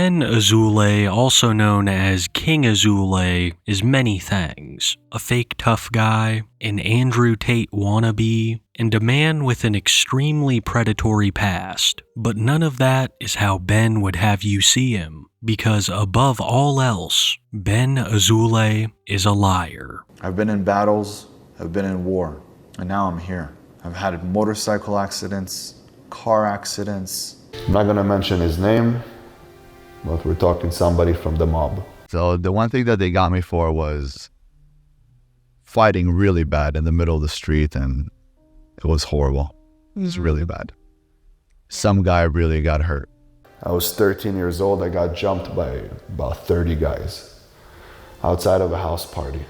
Ben Azoulay, also known as King Azoulay, is many things. A fake tough guy, an Andrew Tate wannabe, and a man with an extremely predatory past. But none of that is how Ben would have you see him, because above all else, Ben Azoulay is a liar. I've been in battles, I've been in war, and now I'm here. I've had motorcycle accidents, car accidents. I'm not gonna mention his name, but we're talking somebody from the mob. So the one thing that they got me for was fighting really bad in the middle of the street, and it was horrible. It was really bad. Some guy really got hurt. I was 13 years old. I got jumped by about 30 guys outside of a house party.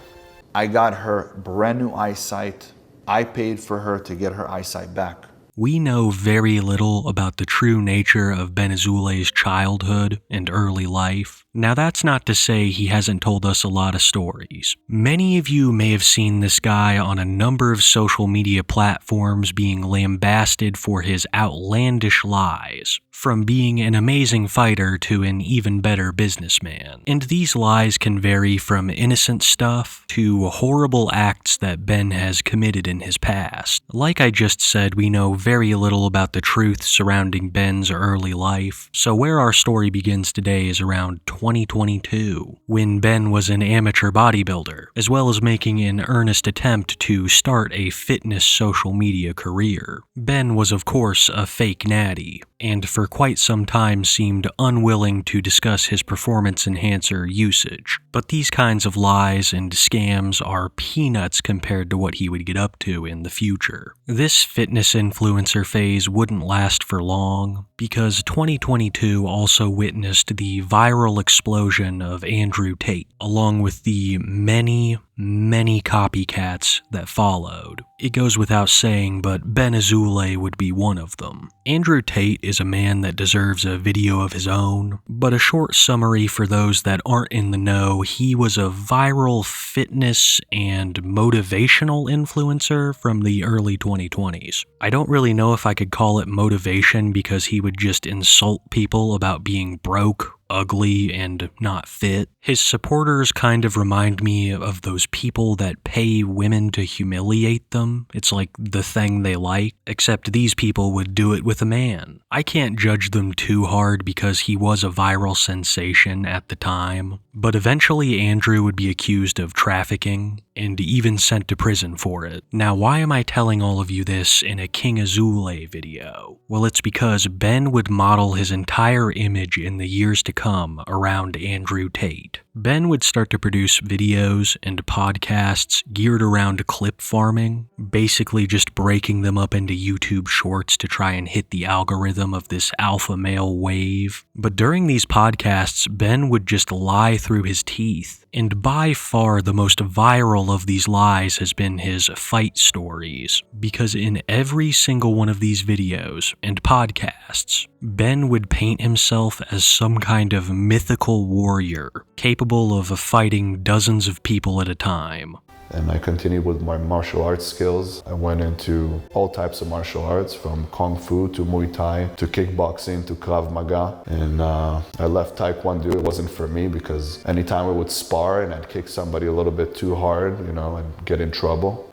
I got her brand new eyesight. I paid for her to get her eyesight back. We know very little about the true nature of Ben Azoulay's childhood and early life. Now that's not to say he hasn't told us a lot of stories. Many of you may have seen this guy on a number of social media platforms being lambasted for his outlandish lies, from being an amazing fighter to an even better businessman. And these lies can vary from innocent stuff to horrible acts that Ben has committed in his past. Like I just said, we know very little about the truth surrounding Ben's early life, so where our story begins today is around 2022, when Ben was an amateur bodybuilder, as well as making an earnest attempt to start a fitness social media career. Ben was of course a fake natty, and for quite some time seemed unwilling to discuss his performance enhancer usage. But these kinds of lies and scams are peanuts compared to what he would get up to in the future. This fitness influencer phase wouldn't last for long, because 2022 also witnessed the viral explosion of Andrew Tate, along with the many copycats that followed. It goes without saying, but Ben Azoulay would be one of them. Andrew Tate is a man that deserves a video of his own, but a short summary for those that aren't in the know: he was a viral fitness and motivational influencer from the early 2020s. I don't really know if I could call it motivation, because he would just insult people about being broke, ugly, and not fit. His supporters kind of remind me of those people that pay women to humiliate them. It's like the thing they like, except these people would do it with a man. I can't judge them too hard because he was a viral sensation at the time, but eventually Andrew would be accused of trafficking and even sent to prison for it. Now, why am I telling all of you this in a King Azoulay video? Well, it's because Ben would model his entire image in the years to come around Andrew Tate. Ben would start to produce videos and podcasts geared around clip farming, basically just breaking them up into YouTube shorts to try and hit the algorithm of this alpha male wave. But during these podcasts, Ben would just lie through his teeth, and by far the most viral of these lies has been his fight stories, because in every single one of these videos and podcasts, Ben would paint himself as some kind of mythical warrior, capable of fighting dozens of people at a time. And I continued with my martial arts skills. I went into all types of martial arts, from Kung Fu to Muay Thai to kickboxing to Krav Maga. And I left Taekwondo. It wasn't for me, because anytime I would spar and I'd kick somebody a little bit too hard, I'd get in trouble.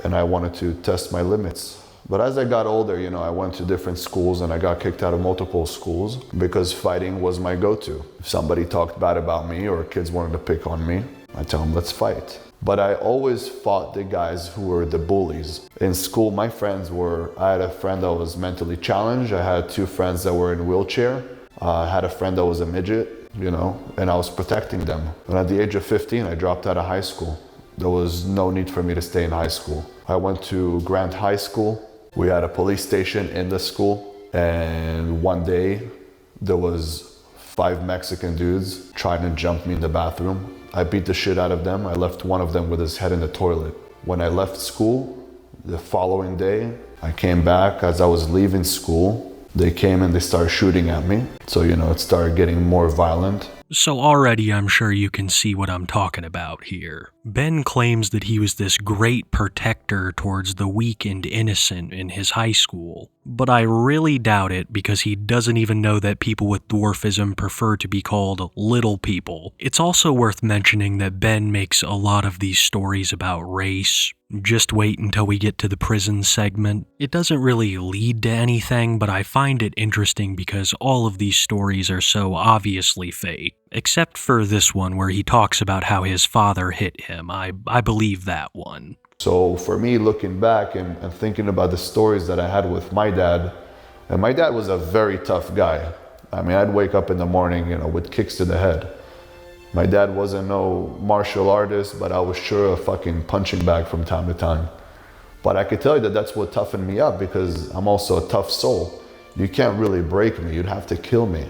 And I wanted to test my limits. But as I got older, I went to different schools, and I got kicked out of multiple schools because fighting was my go-to. If somebody talked bad about me or kids wanted to pick on me, I'd tell them, let's fight. But I always fought the guys who were the bullies. In school, I had a friend that was mentally challenged. I had two friends that were in wheelchair. I had a friend that was a midget, and I was protecting them. And at the age of 15, I dropped out of high school. There was no need for me to stay in high school. I went to Grant High School. We had a police station in the school. And one day, there was 5 Mexican dudes trying to jump me in the bathroom. I beat the shit out of them. I left one of them with his head in the toilet. When I left school, the following day, I came back. As I was leaving school, they came and they started shooting at me. So, it started getting more violent. So already I'm sure you can see what I'm talking about here. Ben claims that he was this great protector towards the weak and innocent in his high school, but I really doubt it because he doesn't even know that people with dwarfism prefer to be called little people. It's also worth mentioning that Ben makes a lot of these stories about race. Just wait until we get to the prison segment. It doesn't really lead to anything, but I find it interesting because all of these stories are so obviously fake. Except for this one where he talks about how his father hit him. I believe that one. So for me, looking back and thinking about the stories that I had with my dad, and my dad was a very tough guy. I mean, I'd wake up in the morning, with kicks to the head. My dad wasn't no martial artist, but I was sure a fucking punching bag from time to time. But I could tell you that that's what toughened me up because I'm also a tough soul. You can't really break me, you'd have to kill me.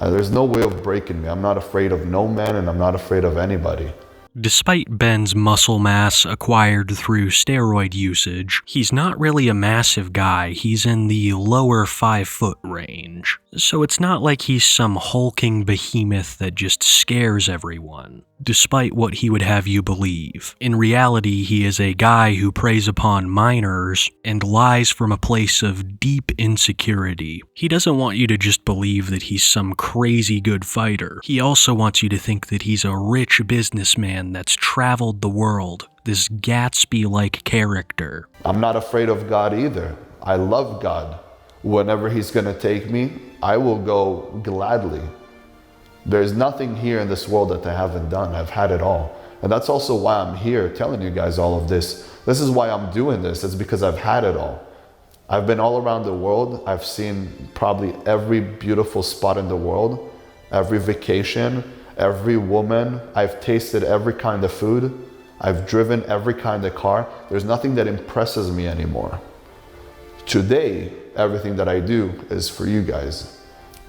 There's no way of breaking me. I'm not afraid of no man and I'm not afraid of anybody. Despite Ben's muscle mass acquired through steroid usage, he's not really a massive guy. He's in the lower 5-foot range. So it's not like he's some hulking behemoth that just scares everyone, despite what he would have you believe. In reality, he is a guy who preys upon minors and lies from a place of deep insecurity. He doesn't want you to just believe that he's some crazy good fighter. He also wants you to think that he's a rich businessman that's traveled the world, this Gatsby-like character. I'm not afraid of God either. I love God. Whenever he's gonna take me, I will go gladly. There's nothing here in this world that I haven't done. I've had it all. And that's also why I'm here telling you guys all of this. This is why I'm doing this. It's because I've had it all. I've been all around the world. I've seen probably every beautiful spot in the world, every vacation, every woman. I've tasted every kind of food. I've driven every kind of car. There's nothing that impresses me anymore. Today, everything that I do is for you guys.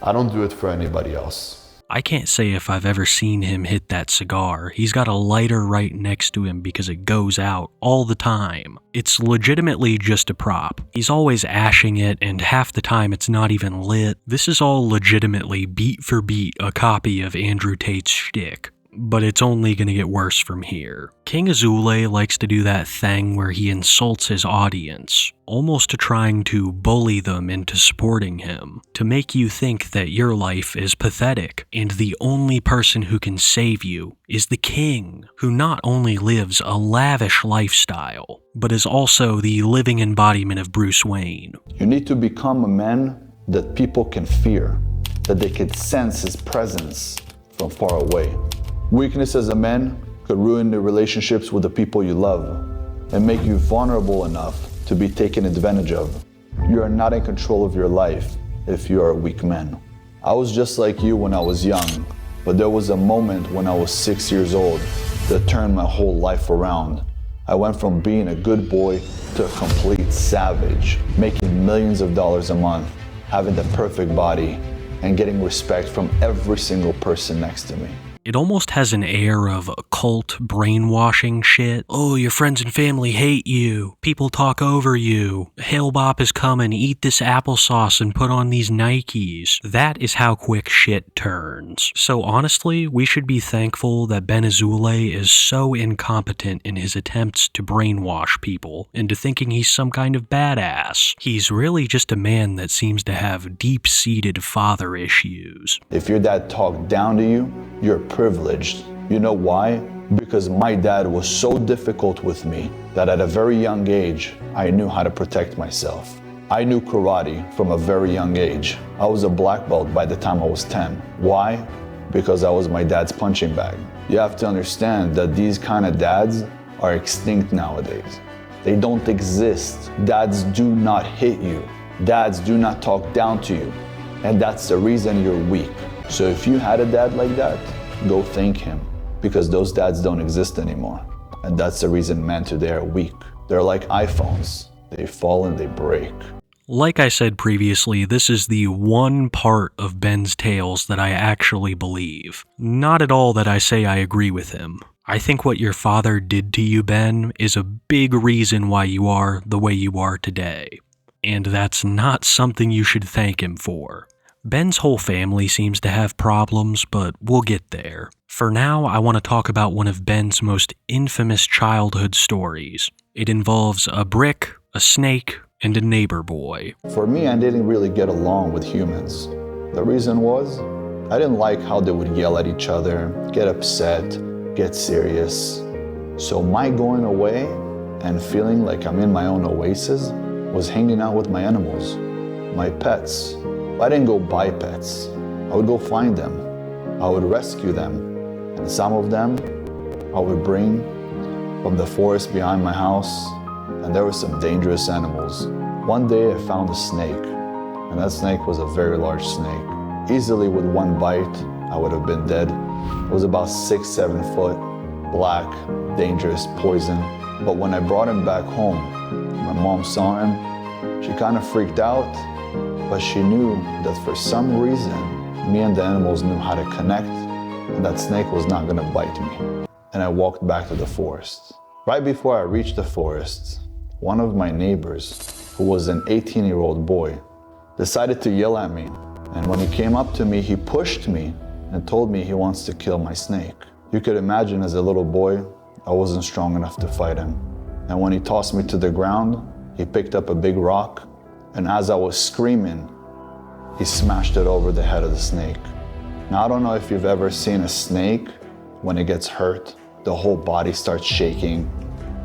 I don't do it for anybody else. I can't say if I've ever seen him hit that cigar. He's got a lighter right next to him because it goes out all the time. It's legitimately just a prop. He's always ashing it, and half the time it's not even lit. This is all legitimately beat for beat a copy of Andrew Tate's shtick. But it's only going to get worse from here. King Azoulay likes to do that thing where he insults his audience, almost trying to bully them into supporting him, to make you think that your life is pathetic, and the only person who can save you is the king, who not only lives a lavish lifestyle, but is also the living embodiment of Bruce Wayne. You need to become a man that people can fear, that they can sense his presence from far away. Weakness as a man could ruin the relationships with the people you love and make you vulnerable enough to be taken advantage of. You are not in control of your life if you are a weak man. I was just like you when I was young, but there was a moment when I was 6 years old that turned my whole life around. I went from being a good boy to a complete savage, making millions of dollars a month, having the perfect body, and getting respect from every single person next to me. It almost has an air of occult brainwashing shit. Oh, your friends and family hate you. People talk over you. Hale Bop is coming. Eat this applesauce and put on these Nikes. That is how quick shit turns. So honestly, we should be thankful that Ben Azoulay is so incompetent in his attempts to brainwash people into thinking he's some kind of badass. He's really just a man that seems to have deep-seated father issues. If your dad talked down to you, you're privileged. You know why? Because my dad was so difficult with me that at a very young age, I knew how to protect myself. I knew karate from a very young age. I was a black belt by the time I was 10. Why? Because I was my dad's punching bag. You have to understand that these kind of dads are extinct nowadays. They don't exist. Dads do not hit you. Dads do not talk down to you. And that's the reason you're weak. So if you had a dad like that, go thank him, because those dads don't exist anymore. And that's the reason men today are weak. They're like iPhones. They fall and they break. Like I said previously, this is the one part of Ben's tales that I actually believe. Not at all that I say I agree with him. I think what your father did to you, Ben, is a big reason why you are the way you are today. And that's not something you should thank him for. Ben's whole family seems to have problems, but we'll get there. For now, I want to talk about one of Ben's most infamous childhood stories. It involves a brick, a snake, and a neighbor boy. For me, I didn't really get along with humans. The reason was, I didn't like how they would yell at each other, get upset, get serious. So my going away and feeling like I'm in my own oasis was hanging out with my animals, my pets. I didn't go buy pets. I would go find them. I would rescue them. And some of them I would bring from the forest behind my house. And there were some dangerous animals. One day I found a snake, and that snake was a very large snake. Easily with one bite, I would have been dead. It was about 6-7 foot, black, dangerous, poison. But when I brought him back home, my mom saw him. She kind of freaked out, but she knew that for some reason, me and the animals knew how to connect, and that snake was not gonna bite me. And I walked back to the forest. Right before I reached the forest, one of my neighbors, who was an 18-year-old boy, decided to yell at me. And when he came up to me, he pushed me and told me he wants to kill my snake. You could imagine as a little boy, I wasn't strong enough to fight him. And when he tossed me to the ground, he picked up a big rock, and as I was screaming, he smashed it over the head of the snake. Now, I don't know if you've ever seen a snake, when it gets hurt, the whole body starts shaking,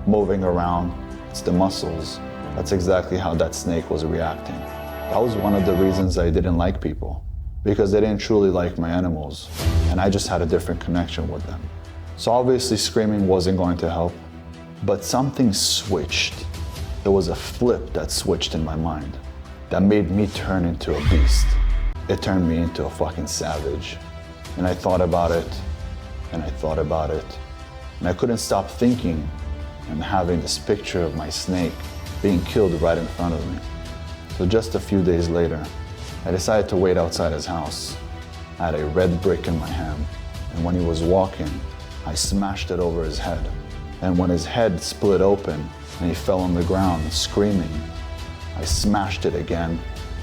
moving around. It's the muscles. That's exactly how that snake was reacting. That was one of the reasons I didn't like people, because they didn't truly like my animals, and I just had a different connection with them. So obviously screaming wasn't going to help, but something switched. There was a flip that switched in my mind that made me turn into a beast. It turned me into a fucking savage. And I thought about it, and I thought about it, and I couldn't stop thinking and having this picture of my snake being killed right in front of me. So just a few days later, I decided to wait outside his house. I had a red brick in my hand, and when he was walking, I smashed it over his head. And when his head split open and he fell on the ground screaming, I smashed it again,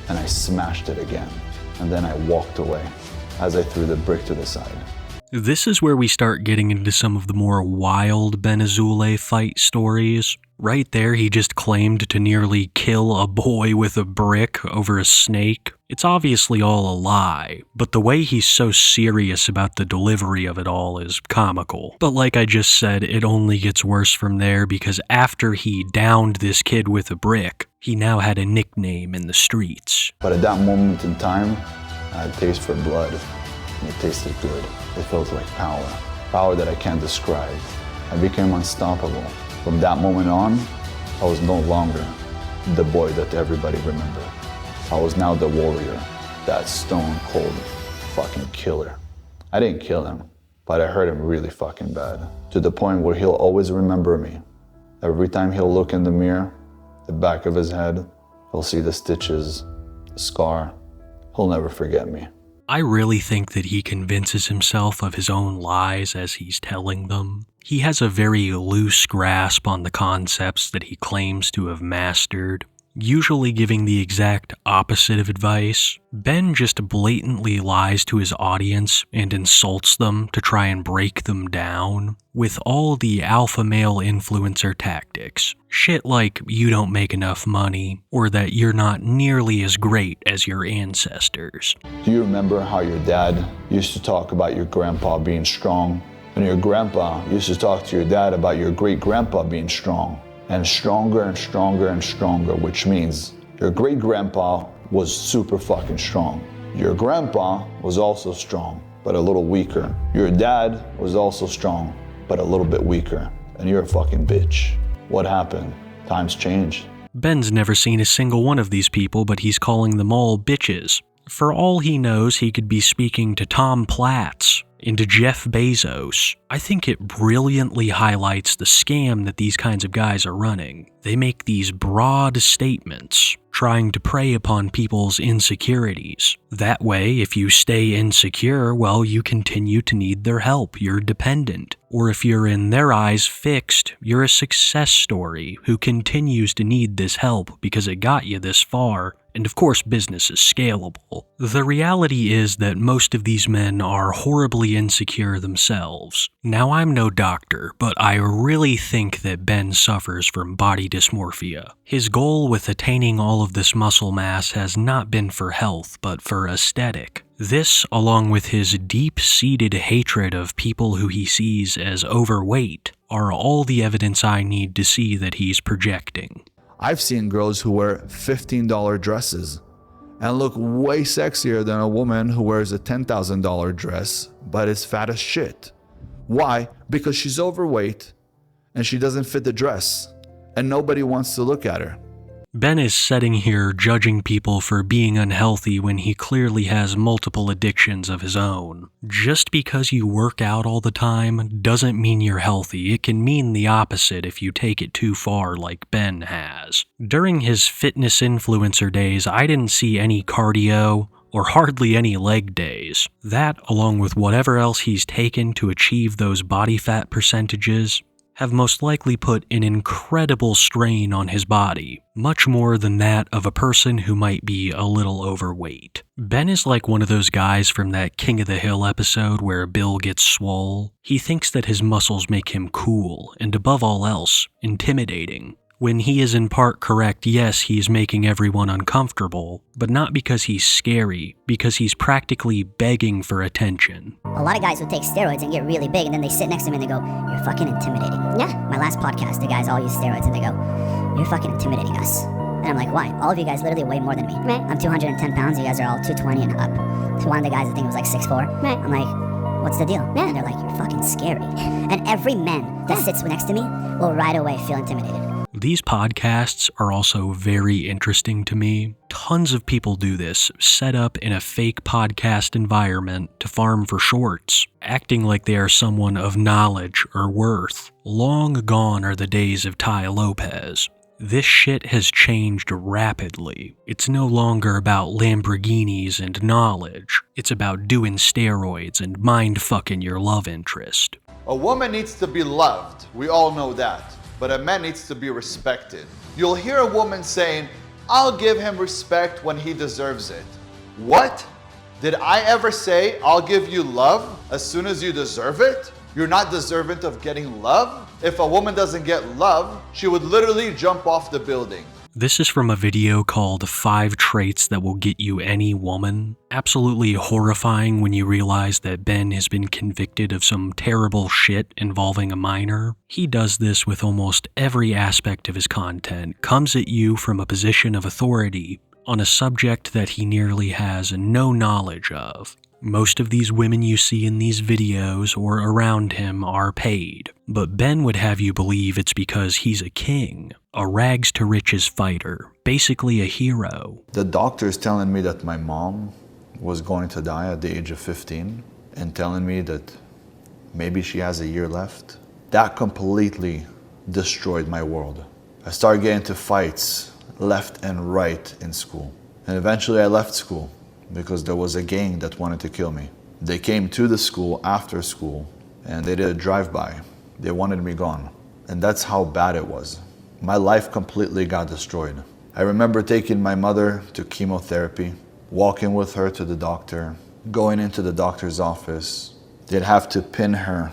and I smashed it again. And then I walked away as I threw the brick to the side. This is where we start getting into some of the more wild Ben Azoulay fight stories. Right there, he just claimed to nearly kill a boy with a brick over a snake. It's obviously all a lie, but the way he's so serious about the delivery of it all is comical. But like I just said, it only gets worse from there, because after he downed this kid with a brick, he now had a nickname in the streets. But at that moment in time, I had taste for blood, and it tasted good. It felt like power that I can't describe. I became unstoppable. From that moment on, I was no longer the boy that everybody remembered. I was now the warrior, that stone cold fucking killer. I didn't kill him, but I hurt him really fucking bad, to the point where he'll always remember me. Every time he'll look in the mirror, the back of his head, he'll see the stitches, the scar. He'll never forget me. I really think that he convinces himself of his own lies as he's telling them. He has a very loose grasp on the concepts that he claims to have mastered, usually giving the exact opposite of advice. Ben just blatantly lies to his audience and insults them to try and break them down with all the alpha male influencer tactics. Shit like you don't make enough money, or that you're not nearly as great as your ancestors. Do you remember how your dad used to talk about your grandpa being strong? And your grandpa used to talk to your dad about your great-grandpa being strong. And stronger and stronger and stronger, which means your great-grandpa was super fucking strong. Your grandpa was also strong, but a little weaker. Your dad was also strong, but a little bit weaker. And you're a fucking bitch. What happened? Times changed. Ben's never seen a single one of these people, but he's calling them all bitches. For all he knows, he could be speaking to Tom Platz and to Jeff Bezos. I think it brilliantly highlights the scam that these kinds of guys are running. They make these broad statements, trying to prey upon people's insecurities. That way, if you stay insecure, well, you continue to need their help. You're dependent. Or if you're in their eyes fixed, you're a success story who continues to need this help because it got you this far, And of course, business is scalable. The reality is that most of these men are horribly insecure themselves. Now, I'm no doctor, but I really think that Ben suffers from body dysmorphia. His goal with attaining all of this muscle mass has not been for health, but for aesthetic. This, along with his deep-seated hatred of people who he sees as overweight, are all the evidence I need to see that he's projecting. I've seen girls who wear $15 dresses and look way sexier than a woman who wears a $10,000 dress but is fat as shit. Why? Because she's overweight and she doesn't fit the dress and nobody wants to look at her. Ben is sitting here judging people for being unhealthy when he clearly has multiple addictions of his own. Just because you work out all the time doesn't mean you're healthy. It can mean the opposite if you take it too far like Ben has. During his fitness influencer days, I didn't see any cardio or hardly any leg days. That, along with whatever else he's taken to achieve those body fat percentages, have most likely put an incredible strain on his body, much more than that of a person who might be a little overweight. Ben is like one of those guys from that King of the Hill episode where Bill gets swole. He thinks that his muscles make him cool, and above all else, intimidating. When he is in part correct, yes, he's making everyone uncomfortable, but not because he's scary, because he's practically begging for attention. A lot of guys will take steroids and get really big, and then they sit next to me and they go, "You're fucking intimidating." Yeah. My last podcast, the guys all use steroids and they go, "You're fucking intimidating us." And I'm like, why? All of you guys literally weigh more than me. Right. I'm 210 pounds, you guys are all 220 and up. To one of the guys, I think it was like 6'4". Right. I'm like, what's the deal? Yeah. And they're like, you're fucking scary. And every man that sits next to me will right away feel intimidated. These podcasts are also very interesting to me. Tons of people do this, set up in a fake podcast environment to farm for shorts, acting like they are someone of knowledge or worth. Long gone are the days of Tai Lopez. This shit has changed rapidly. It's no longer about Lamborghinis and knowledge. It's about doing steroids and mind-fucking your love interest. A woman needs to be loved. We all know that. But a man needs to be respected. You'll hear a woman saying, "I'll give him respect when he deserves it." What? Did I ever say, "I'll give you love as soon as you deserve it"? You're not deserving of getting love? If a woman doesn't get love, she would literally jump off the building. This is from a video called 5 Traits That Will Get You Any Woman. Absolutely horrifying when you realize that Ben has been convicted of some terrible shit involving a minor. He does this with almost every aspect of his content, comes at you from a position of authority on a subject that he nearly has no knowledge of. Most of these women you see in these videos or around him are paid, but Ben would have you believe it's because he's a king, a rags to riches fighter, basically a hero. The doctor's telling me that my mom was going to die at the age of 15 and telling me that maybe she has a year left. That completely destroyed my world. I started getting into fights left and right in school. And eventually I left school because there was a gang that wanted to kill me. They came to the school after school and they did a drive-by. They wanted me gone. And that's how bad it was. My life completely got destroyed. I remember taking my mother to chemotherapy, walking with her to the doctor, going into the doctor's office. They'd have to pin her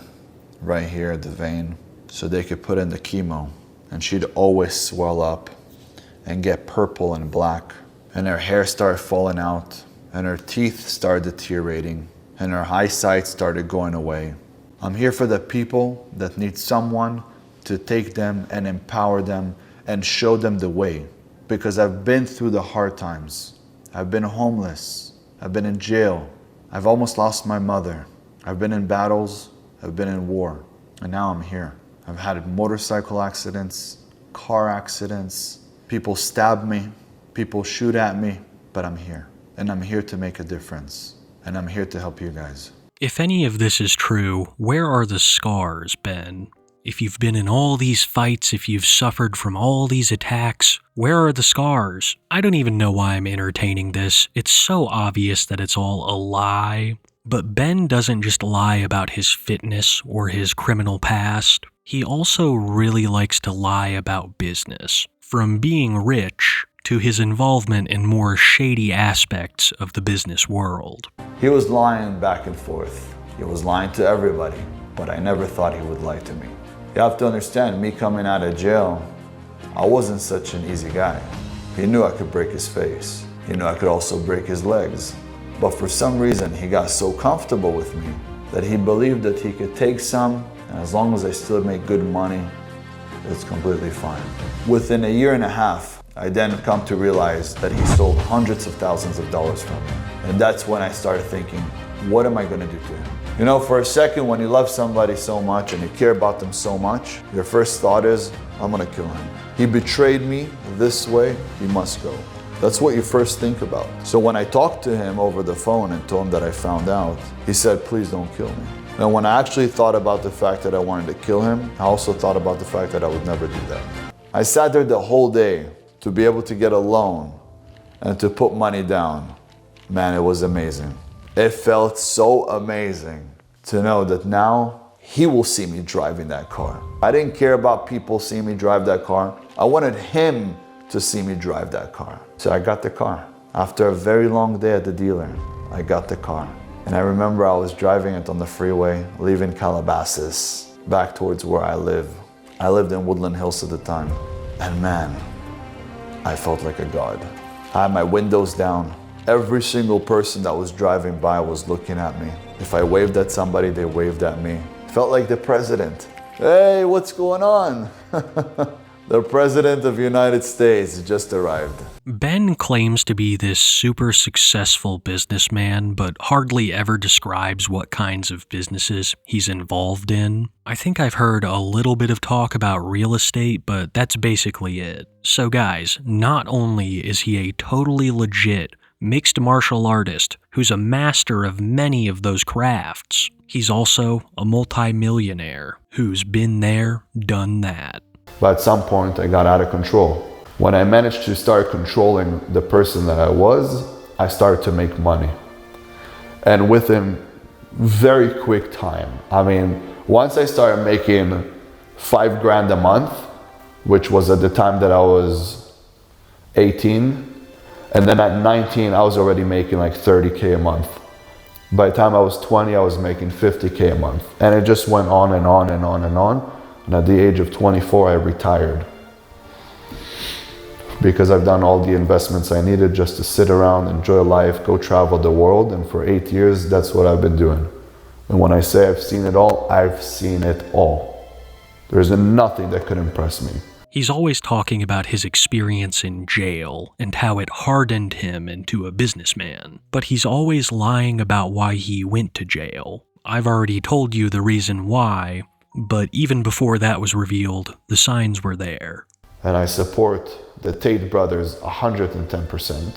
right here at the vein so they could put in the chemo. And she'd always swell up and get purple and black. And her hair started falling out. And her teeth started deteriorating, and her eyesight started going away. I'm here for the people that need someone to take them and empower them and show them the way. Because I've been through the hard times. I've been homeless. I've been in jail. I've almost lost my mother. I've been in battles. I've been in war. And now I'm here. I've had motorcycle accidents, car accidents. People stab me. People shoot at me. But I'm here. And I'm here to make a difference. And I'm here to help you guys. If any of this is true, where are the scars, Ben? If you've been in all these fights, if you've suffered from all these attacks, where are the scars? I don't even know why I'm entertaining this. It's so obvious that it's all a lie. But Ben doesn't just lie about his fitness or his criminal past. He also really likes to lie about business. From being rich to his involvement in more shady aspects of the business world. He was lying back and forth. He was lying to everybody, but I never thought he would lie to me. You have to understand, me coming out of jail, I wasn't such an easy guy. He knew I could break his face. He knew I could also break his legs. But for some reason, he got so comfortable with me that he believed that he could take some, and as long as I still make good money, it's completely fine. Within a year and a half, I then come to realize that he stole hundreds of thousands of dollars from me. And that's when I started thinking, what am I gonna do to him? You know, for a second, when you love somebody so much and you care about them so much, your first thought is, I'm gonna kill him. He betrayed me this way, he must go. That's what you first think about. So when I talked to him over the phone and told him that I found out, he said, please don't kill me. And when I actually thought about the fact that I wanted to kill him, I also thought about the fact that I would never do that. I sat there the whole day to be able to get a loan and to put money down. Man, it was amazing. It felt so amazing to know that now he will see me driving that car. I didn't care about people seeing me drive that car. I wanted him to see me drive that car. So I got the car. After a very long day at the dealer, I got the car. And I remember I was driving it on the freeway, leaving Calabasas, back towards where I live. I lived in Woodland Hills at the time. And man, I felt like a god. I had my windows down. Every single person that was driving by was looking at me. If I waved at somebody, they waved at me. Felt like the president. Hey, what's going on? The president of the United States just arrived. Ben claims to be this super successful businessman, but hardly ever describes what kinds of businesses he's involved in. I think I've heard a little bit of talk about real estate, but that's basically it. So guys, not only is he a totally legit mixed martial artist who's a master of many of those crafts, he's also a multi-millionaire who's been there, done that. But at some point I got out of control. When I managed to start controlling the person that I was, I started to make money. And within very quick time, once I started making $5,000 a month, which was at the time that I was 18, and then at 19, I was already making like $30K a month. By the time I was 20, I was making $50K a month. And it just went on and on and on and on. And at the age of 24, I retired. Because I've done all the investments I needed just to sit around, enjoy life, go travel the world. And for 8 years, that's what I've been doing. And when I say I've seen it all, I've seen it all. There's nothing that could impress me. He's always talking about his experience in jail and how it hardened him into a businessman. But he's always lying about why he went to jail. I've already told you the reason why, but even before that was revealed, the signs were there. And I support the Tate brothers 110%.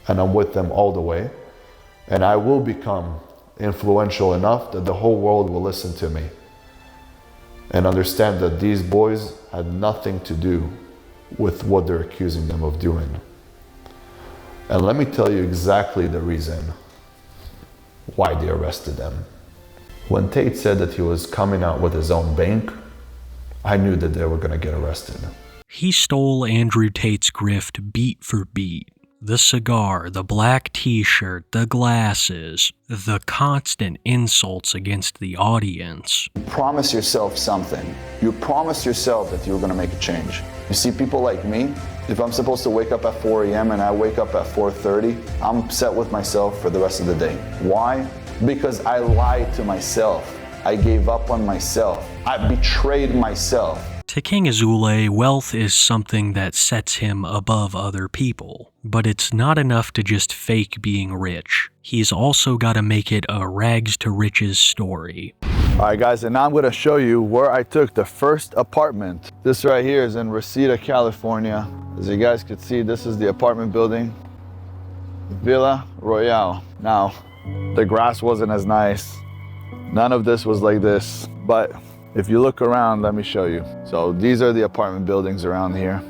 And I'm with them all the way. And I will become influential enough that the whole world will listen to me. And understand that these boys had nothing to do with what they're accusing them of doing. And let me tell you exactly the reason why they arrested them. When Tate said that he was coming out with his own bank, I knew that they were going to get arrested. He stole Andrew Tate's grift beat for beat. The cigar, the black t-shirt, the glasses, the constant insults against the audience. Promise yourself something. You promise yourself that you're going to make a change. You see, people like me, if I'm supposed to wake up at 4 a.m. and I wake up at 4:30, I'm upset with myself for the rest of the day. Why? Because I lied to myself. I gave up on myself. I betrayed myself. To King Azoulay, wealth is something that sets him above other people. But it's not enough to just fake being rich. He's also got to make it a rags to riches story. All right, guys, and now I'm going to show you where I took the first apartment. This right here is in Reseda, California. As you guys can see, this is the apartment building, Villa Royale. Now, the grass wasn't as nice. None of this was like this, but if you look around, let me show you. So these are the apartment buildings around here.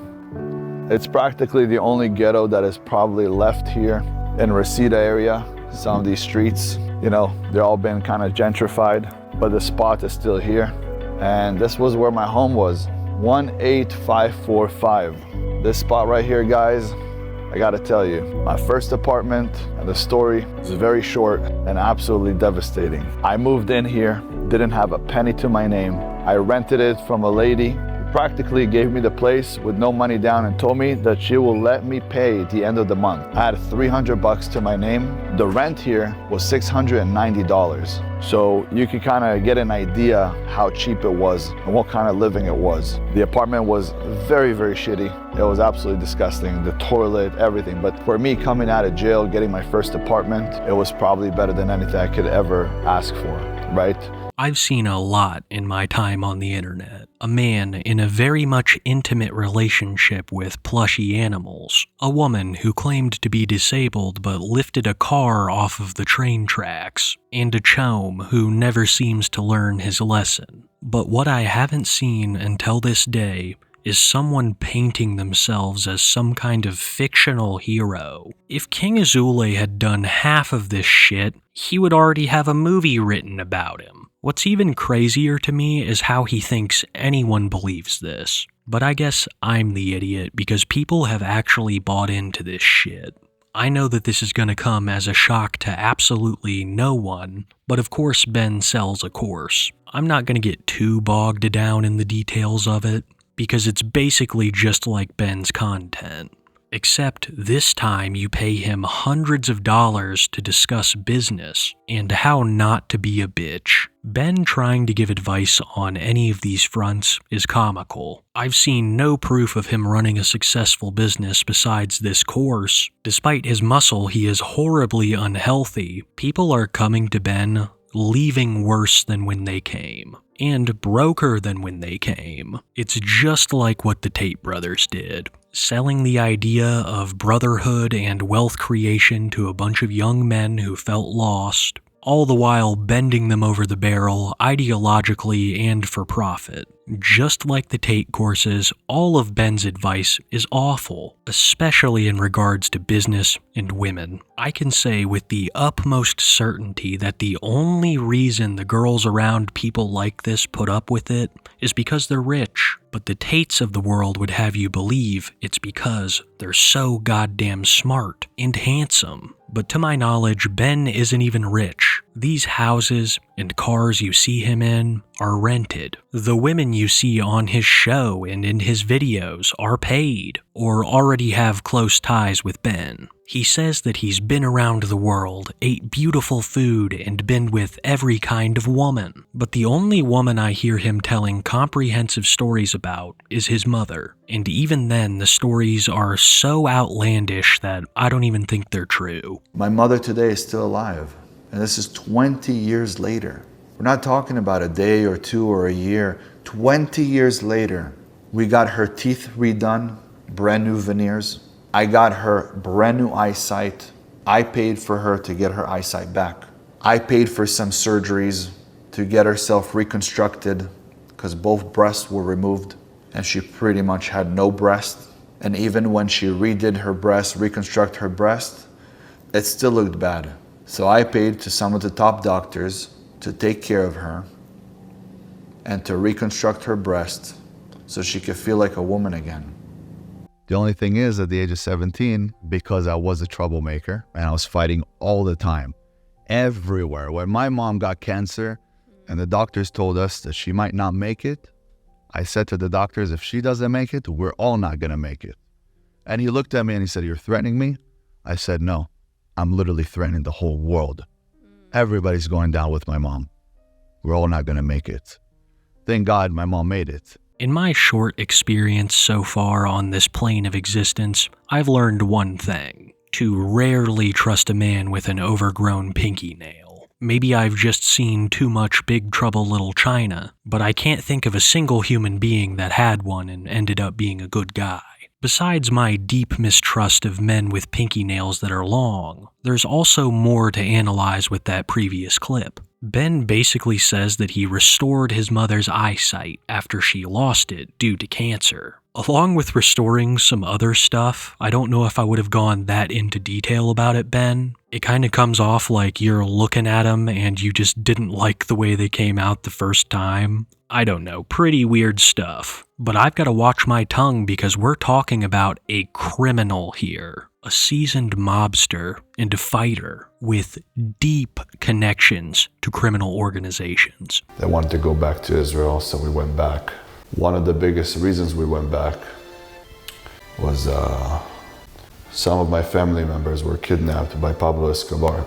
It's practically the only ghetto that is probably left here in Reseda area. Some of these streets, you know, they're all been kind of gentrified, but the spot is still here. And this was where my home was, 18545. This spot right here, guys, I gotta tell you, my first apartment, and the story is very short and absolutely devastating. I moved in here, didn't have a penny to my name. I rented it from a lady who practically gave me the place with no money down and told me that she will let me pay at the end of the month. I had $300 to my name. The rent here was $690. So you can kind of get an idea how cheap it was and what kind of living it was. The apartment was very, very shitty. It was absolutely disgusting. The toilet, everything. But for me coming out of jail, getting my first apartment, it was probably better than anything I could ever ask for, right? I've seen a lot in my time on the internet. A man in a very much intimate relationship with plushy animals. A woman who claimed to be disabled but lifted a car off of the train tracks. And a chome who never seems to learn his lesson. But what I haven't seen until this day is someone painting themselves as some kind of fictional hero. If King Azoulay had done half of this shit, he would already have a movie written about him. What's even crazier to me is how he thinks anyone believes this. But I guess I'm the idiot because people have actually bought into this shit. I know that this is going to come as a shock to absolutely no one, but of course Ben sells a course. I'm not going to get too bogged down in the details of it, because it's basically just like Ben's content. Except this time you pay him hundreds of dollars to discuss business and how not to be a bitch. Ben trying to give advice on any of these fronts is comical. I've seen no proof of him running a successful business besides this course. Despite his muscle, he is horribly unhealthy. People are coming to Ben, leaving worse than when they came. And broker than when they came. It's just like what the Tate brothers did, selling the idea of brotherhood and wealth creation to a bunch of young men who felt lost, all the while bending them over the barrel ideologically and for profit. Just like the Tate courses, all of Ben's advice is awful, especially in regards to business and women. I can say with the utmost certainty that the only reason the girls around people like this put up with it is because they're rich. But the Tates of the world would have you believe it's because they're so goddamn smart and handsome. But to my knowledge, Ben isn't even rich. These houses and cars you see him in are rented. The women you see on his show and in his videos are paid or already have close ties with Ben. He says that he's been around the world, ate beautiful food, and been with every kind of woman. But the only woman I hear him telling comprehensive stories about is his mother. And even then, the stories are so outlandish that I don't even think they're true. My mother today is still alive, and this is 20 years later. We're not talking about a day or two or a year. 20 years later, we got her teeth redone, brand new veneers. I got her brand new eyesight. I paid for her to get her eyesight back. I paid for some surgeries to get herself reconstructed because both breasts were removed and she pretty much had no breast. And even when she redid her breast, reconstruct her breast, it still looked bad. So I paid to some of the top doctors to take care of her and to reconstruct her breast so she could feel like a woman again. The only thing is, at the age of 17, because I was a troublemaker and I was fighting all the time, everywhere. When my mom got cancer and the doctors told us that she might not make it, I said to the doctors, if she doesn't make it, we're all not going to make it. And he looked at me and he said, "You're threatening me?" I said, "No, I'm literally threatening the whole world. Everybody's going down with my mom. We're all not going to make it." Thank God my mom made it. In my short experience so far on this plane of existence, I've learned one thing: to rarely trust a man with an overgrown pinky nail. Maybe I've just seen too much Big Trouble Little China, but I can't think of a single human being that had one and ended up being a good guy. Besides my deep mistrust of men with pinky nails that are long, there's also more to analyze with that previous clip. Ben basically says that he restored his mother's eyesight after she lost it due to cancer. Along with restoring some other stuff, I don't know if I would have gone that into detail about it, Ben. It kind of comes off like you're looking at them and you just didn't like the way they came out the first time. I don't know, pretty weird stuff. But I've got to watch my tongue because we're talking about a criminal here. A seasoned mobster and a fighter with deep connections to criminal organizations. They wanted to go back to Israel, so we went back. One of the biggest reasons we went back was some of my family members were kidnapped by Pablo Escobar.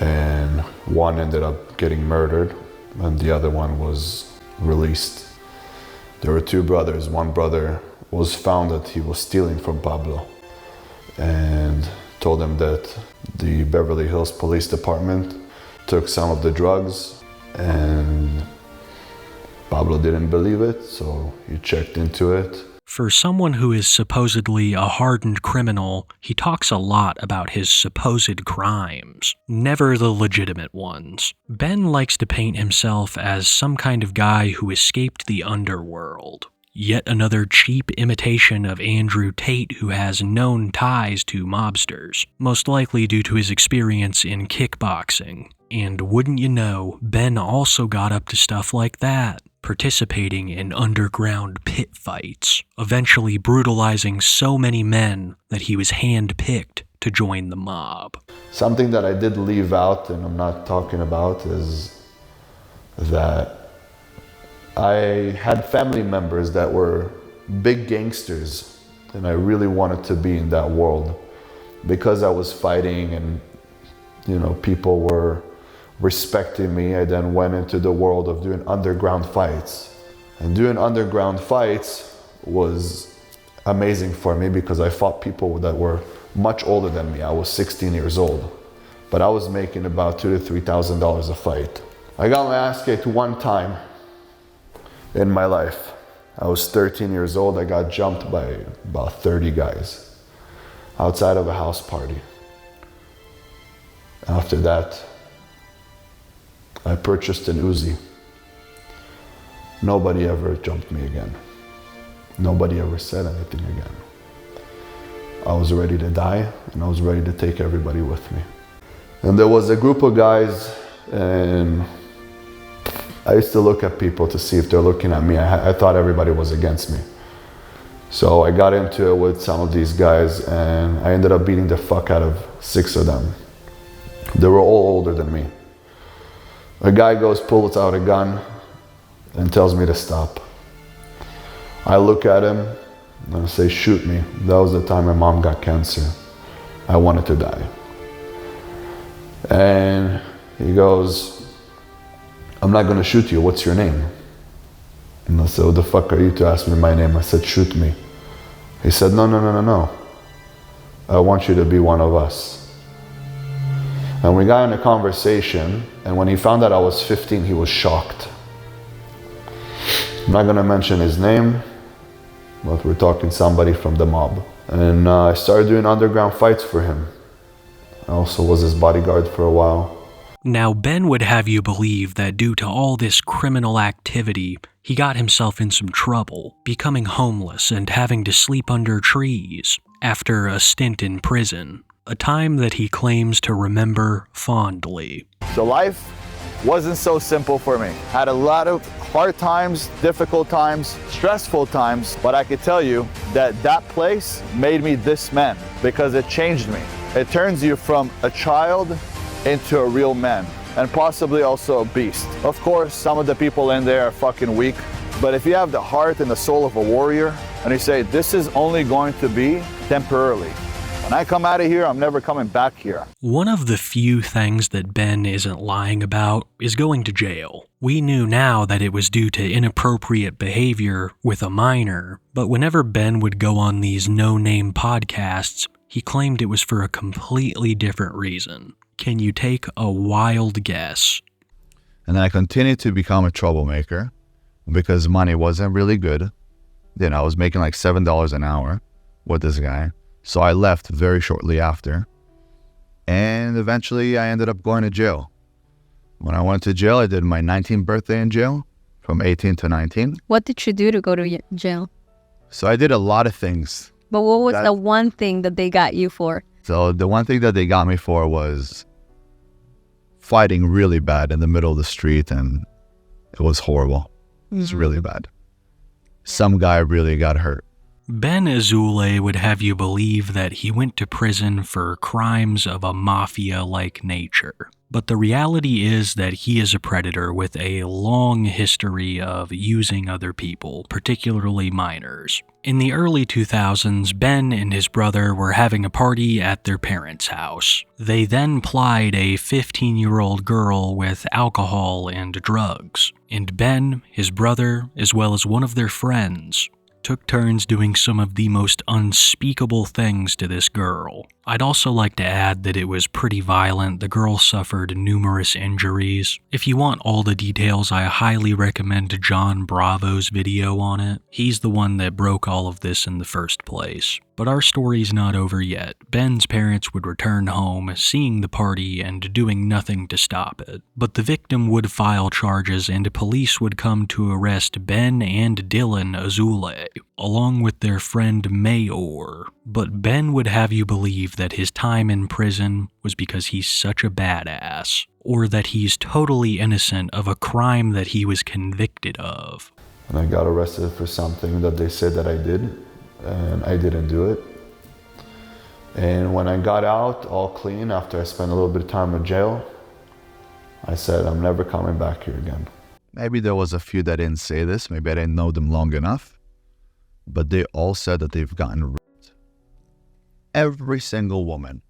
And one ended up getting murdered, and the other one was released. There were two brothers. One brother was found that he was stealing from Pablo and told him that the Beverly Hills Police Department took some of the drugs, and Pablo didn't believe it, so he checked into it. For someone who is supposedly a hardened criminal, he talks a lot about his supposed crimes, never the legitimate ones. Ben likes to paint himself as some kind of guy who escaped the underworld. Yet another cheap imitation of Andrew Tate who has known ties to mobsters, most likely due to his experience in kickboxing. And wouldn't you know, Ben also got up to stuff like that, participating in underground pit fights, eventually brutalizing so many men that he was hand-picked to join the mob. Something that I did leave out, and I'm not talking about, is that I had family members that were big gangsters, and I really wanted to be in that world because I was fighting and, people were respecting me. I then went into the world of doing underground fights. And doing underground fights was amazing for me because I fought people that were much older than me. I was 16 years old, but I was making about $2,000 to $3,000 a fight. I got my ass kicked one time in my life. I was 13 years old. I got jumped by about 30 guys outside of a house party. After that, I purchased an Uzi. Nobody ever jumped me again. Nobody ever said anything again. I was ready to die, and I was ready to take everybody with me. And there was a group of guys, and I used to look at people to see if they're looking at me. I thought everybody was against me. So I got into it with some of these guys, and I ended up beating the fuck out of 6 of them. They were all older than me. A guy pulls out a gun and tells me to stop. I look at him and I say, shoot me. That was the time my mom got cancer. I wanted to die. And he goes, I'm not gonna shoot you, what's your name? And I said, what the fuck are you to ask me my name? I said, shoot me. He said, no. I want you to be one of us. And we got in a conversation, and when he found out I was 15, he was shocked. I'm not gonna mention his name, but we're talking somebody from the mob. And I started doing underground fights for him. I also was his bodyguard for a while. Now, Ben would have you believe that due to all this criminal activity, he got himself in some trouble, becoming homeless and having to sleep under trees after a stint in prison, a time that he claims to remember fondly. So life wasn't so simple for me. Had a lot of hard times, difficult times, stressful times, but I could tell you that that place made me this man because it changed me. It turns you from a child into a real man, and possibly also a beast. Of course, some of the people in there are fucking weak, but if you have the heart and the soul of a warrior, and you say, this is only going to be temporarily. When I come out of here, I'm never coming back here. One of the few things that Ben isn't lying about is going to jail. We knew now that it was due to inappropriate behavior with a minor, but whenever Ben would go on these no-name podcasts, he claimed it was for a completely different reason. Can you take a wild guess? And then I continued to become a troublemaker because money wasn't really good. Then I was making like $7 an hour with this guy. So I left very shortly after. And eventually I ended up going to jail. When I went to jail, I did my 19th birthday in jail from 18 to 19. What did you do to go to jail? So I did a lot of things. But what was the one thing that they got you for? So the one thing that they got me for was fighting really bad in the middle of the street, and it was horrible. It was really bad. Some guy really got hurt. Ben Azoulay would have you believe that he went to prison for crimes of a mafia-like nature. But the reality is that he is a predator with a long history of using other people, particularly minors. In the early 2000s, Ben and his brother were having a party at their parents' house. They then plied a 15-year-old girl with alcohol and drugs. And Ben, his brother, as well as one of their friends, took turns doing some of the most unspeakable things to this girl. I'd also like to add that it was pretty violent. The girl suffered numerous injuries. If you want all the details, I highly recommend John Bravo's video on it. He's the one that broke all of this in the first place. But our story's not over yet. Ben's parents would return home, seeing the party and doing nothing to stop it. But the victim would file charges and police would come to arrest Ben and Dylan Azoulay, along with their friend Mayor. But Ben would have you believe that his time in prison was because he's such a badass, or that he's totally innocent of a crime that he was convicted of. And I got arrested for something that they said that I did, and I didn't do it. And when I got out all clean after I spent a little bit of time in jail, I said, I'm never coming back here again. Maybe there was a few that didn't say this. Maybe I didn't know them long enough. But they all said that they've gotten raped. Every single woman.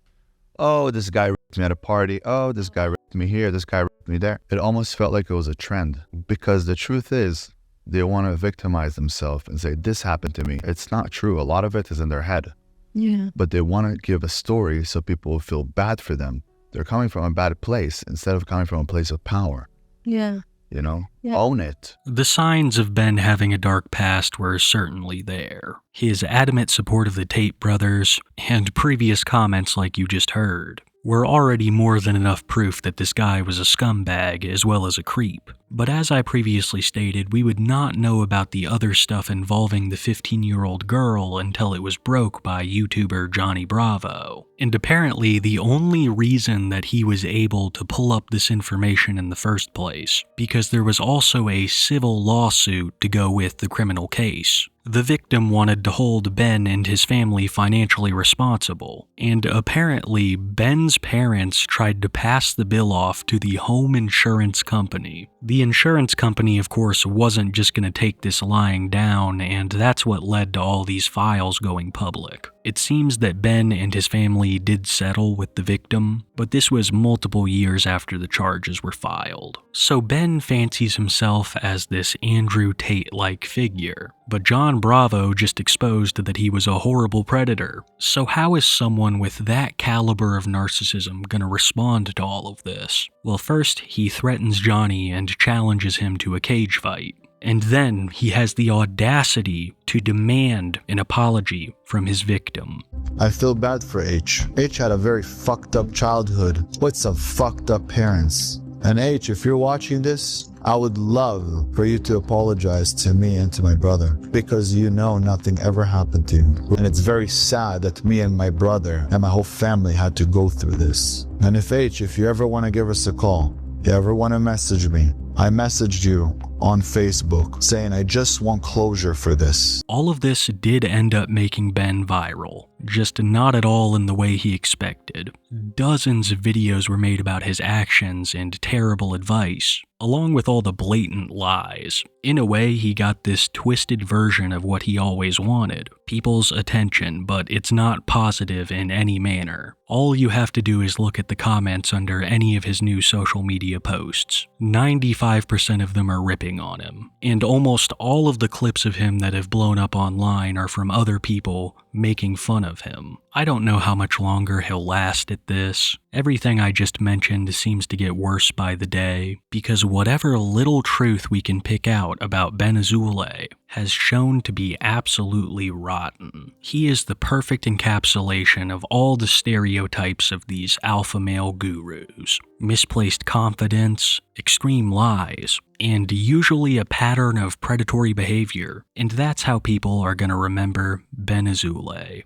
Oh, this guy raped me at a party. Oh, this guy raped me here. This guy raped me there. It almost felt like it was a trend. Because the truth is, they want to victimize themselves and say, this happened to me. It's not true. A lot of it is in their head. Yeah. But they want to give a story so people will feel bad for them. They're coming from a bad place instead of coming from a place of power. Yeah. You know? Yeah. Own it. The signs of Ben having a dark past were certainly there. His adamant support of the Tate brothers, and previous comments like you just heard, were already more than enough proof that this guy was a scumbag as well as a creep. But as I previously stated, we would not know about the other stuff involving the 15-year-old girl until it was broke by YouTuber Johnny Bravo. And apparently the only reason that he was able to pull up this information in the first place, because there was also a civil lawsuit to go with the criminal case. The victim wanted to hold Ben and his family financially responsible, and apparently Ben's parents tried to pass the bill off to the home insurance company. The insurance company, of course, wasn't just going to take this lying down, and that's what led to all these files going public. It seems that Ben and his family did settle with the victim, but this was multiple years after the charges were filed. So Ben fancies himself as this Andrew Tate-like figure, but John Bravo just exposed that he was a horrible predator. So how is someone with that caliber of narcissism gonna respond to all of this? Well, first, he threatens Johnny and challenges him to a cage fight. And then he has the audacity to demand an apology from his victim. I feel bad for H. H had a very fucked up childhood with some fucked up parents. And H, if you're watching this, I would love for you to apologize to me and to my brother, because you know nothing ever happened to you. And it's very sad that me and my brother and my whole family had to go through this. And if H, if you ever want to give us a call, if you ever want to message me, I messaged you on Facebook saying I just want closure for this. All of this did end up making Ben viral, just not at all in the way he expected. Dozens of videos were made about his actions and terrible advice, along with all the blatant lies. In a way, he got this twisted version of what he always wanted, people's attention, but it's not positive in any manner. All you have to do is look at the comments under any of his new social media posts. 95% of them are ripping on him, and almost all of the clips of him that have blown up online are from other people making fun of him. I don't know how much longer he'll last at this. Everything I just mentioned seems to get worse by the day, because whatever little truth we can pick out about Ben Azoulay has shown to be absolutely rotten. He is the perfect encapsulation of all the stereotypes of these alpha male gurus. Misplaced confidence, extreme lies, and usually a pattern of predatory behavior, and that's how people are going to remember Ben Azoulay.